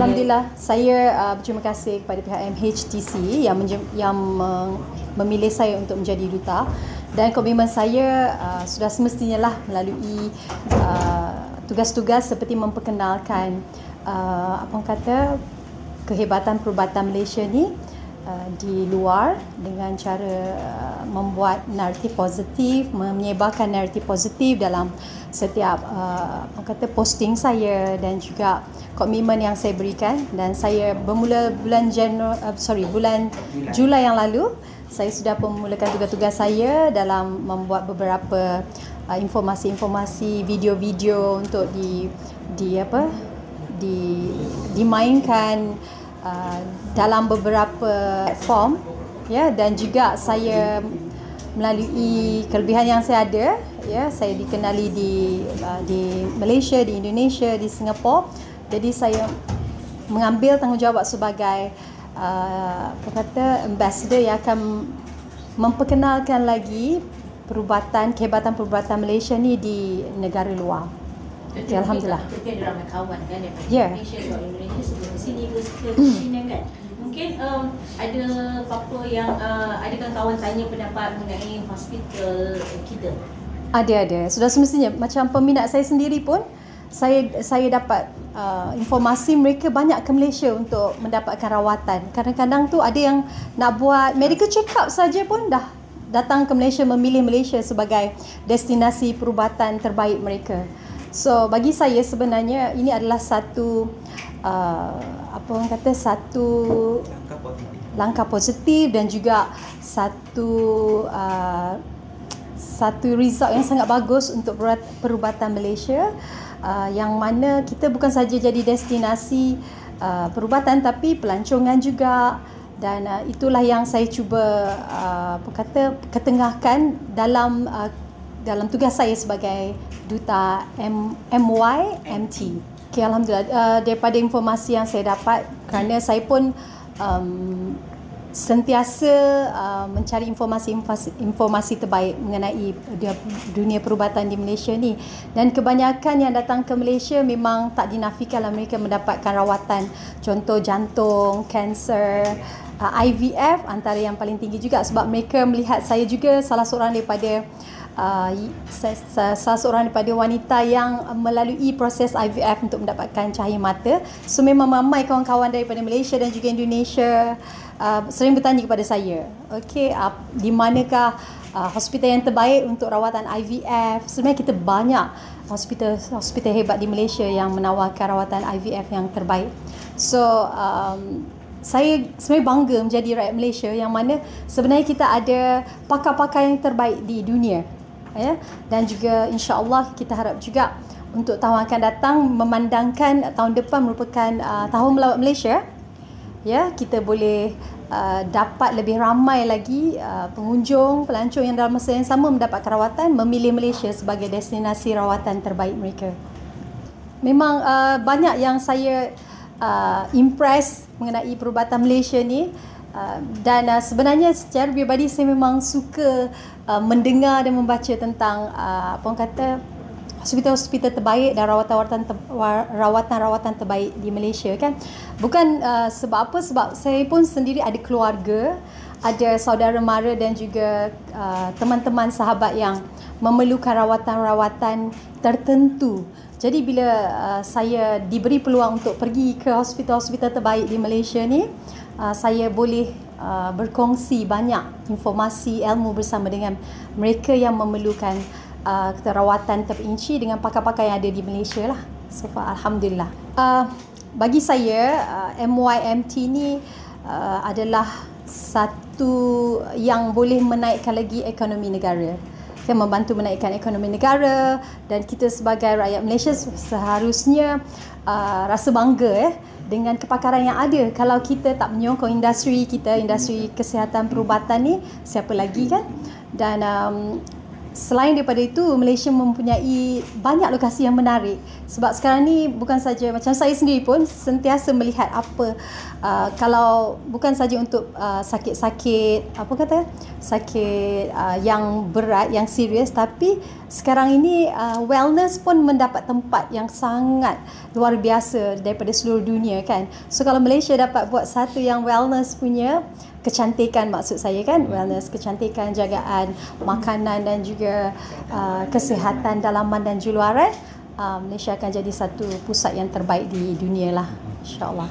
Alhamdulillah, saya berterima kasih kepada pihak MHTC yang memilih saya untuk menjadi duta, dan komitmen saya sudah semestinya lah melalui tugas-tugas seperti memperkenalkan kehebatan perubatan Malaysia ni di luar dengan cara membuat naratif positif, menyebarkan naratif positif dalam setiap posting saya, dan juga komitmen yang saya berikan. Dan saya bermula bulan Julai yang lalu, saya sudah memulakan tugas-tugas saya dalam membuat beberapa informasi-informasi, video-video untuk dimainkan dalam beberapa form, ya, dan juga saya melalui kelebihan yang saya ada, ya, saya dikenali di Malaysia, di Indonesia, di Singapura. Jadi saya mengambil tanggungjawab sebagai ambassador yang akan memperkenalkan lagi kehebatan perubatan Malaysia ni di negara luar. Okay, Alhamdulillah. Mungkin ada ramai kawan kan daripada Indonesia, sebab Indonesia sebelum ke sini ke China kan. Mungkin ada apa-apa yang adakah kawan tanya pendapat mengenai hospital kita? Ada. Sudah semestinya, macam peminat saya sendiri pun, saya dapat informasi mereka banyak ke Malaysia untuk mendapatkan rawatan. Kadang-kadang tu ada yang nak buat medical check up saja pun dah datang ke Malaysia, memilih Malaysia sebagai destinasi perubatan terbaik mereka. So bagi saya sebenarnya ini adalah satu langkah positif dan juga satu result yang sangat bagus untuk perubatan Malaysia, yang mana kita bukan saja jadi destinasi perubatan tapi pelancongan juga, dan itulah yang saya cuba ketengahkan dalam tugas saya sebagai duta MYMT. Okay, Alhamdulillah, daripada informasi yang saya dapat, kerana saya pun sentiasa mencari informasi terbaik mengenai dunia perubatan di Malaysia ni, dan kebanyakan yang datang ke Malaysia memang tak dinafikanlah mereka mendapatkan rawatan, contoh jantung, kanser, IVF antara yang paling tinggi juga, sebab mereka melihat saya juga salah seorang daripada wanita yang melalui proses IVF untuk mendapatkan cahaya mata. So memang ramai kawan-kawan daripada Malaysia dan juga Indonesia sering bertanya kepada saya, okey, di manakah hospital yang terbaik untuk rawatan IVF? Sebenarnya kita banyak hospital hebat di Malaysia yang menawarkan rawatan IVF yang terbaik. So saya sebenarnya bangga menjadi rakyat Malaysia yang mana sebenarnya kita ada pakar-pakar yang terbaik di dunia, ya, dan juga insya-Allah kita harap juga untuk tahun akan datang, memandangkan tahun depan merupakan tahun melawat Malaysia, ya, kita boleh dapat lebih ramai lagi pelancong yang dalam masa yang sama mendapatkan rawatan, memilih Malaysia sebagai destinasi rawatan terbaik mereka. Memang banyak yang saya impress mengenai perubatan Malaysia ni, dan sebenarnya secara pribadi saya memang suka mendengar dan membaca tentang hospital-hospital terbaik dan rawatan-rawatan terbaik di Malaysia kan. Bukan sebab apa, sebab saya pun sendiri ada keluarga, ada saudara mara dan juga teman-teman sahabat yang memerlukan rawatan-rawatan tertentu. Jadi bila saya diberi peluang untuk pergi ke hospital-hospital terbaik di Malaysia ni, saya boleh berkongsi banyak informasi, ilmu bersama dengan mereka yang memerlukan rawatan terperinci dengan pakar-pakar yang ada di Malaysia lah. So far, Alhamdulillah. Bagi saya, MYMT ni adalah satu yang boleh menaikkan lagi ekonomi negara. Yang membantu menaikkan ekonomi negara, dan kita sebagai rakyat Malaysia seharusnya rasa bangga dengan kepakaran yang ada. Kalau kita tak menyokong industri kita, industri kesihatan perubatan ni, siapa lagi kan? Dan selain daripada itu, Malaysia mempunyai banyak lokasi yang menarik. Sebab sekarang ni bukan saja, macam saya sendiri pun sentiasa melihat apa, kalau bukan saja untuk sakit-sakit, sakit yang berat, yang serius, tapi sekarang ini wellness pun mendapat tempat yang sangat luar biasa daripada seluruh dunia kan. So kalau Malaysia dapat buat satu yang wellness punya, kecantikan maksud saya kan, wellness, kecantikan, jagaan makanan dan juga kesihatan dalaman dan jual luaran, Malaysia akan jadi satu pusat yang terbaik di dunia lah, insyaAllah.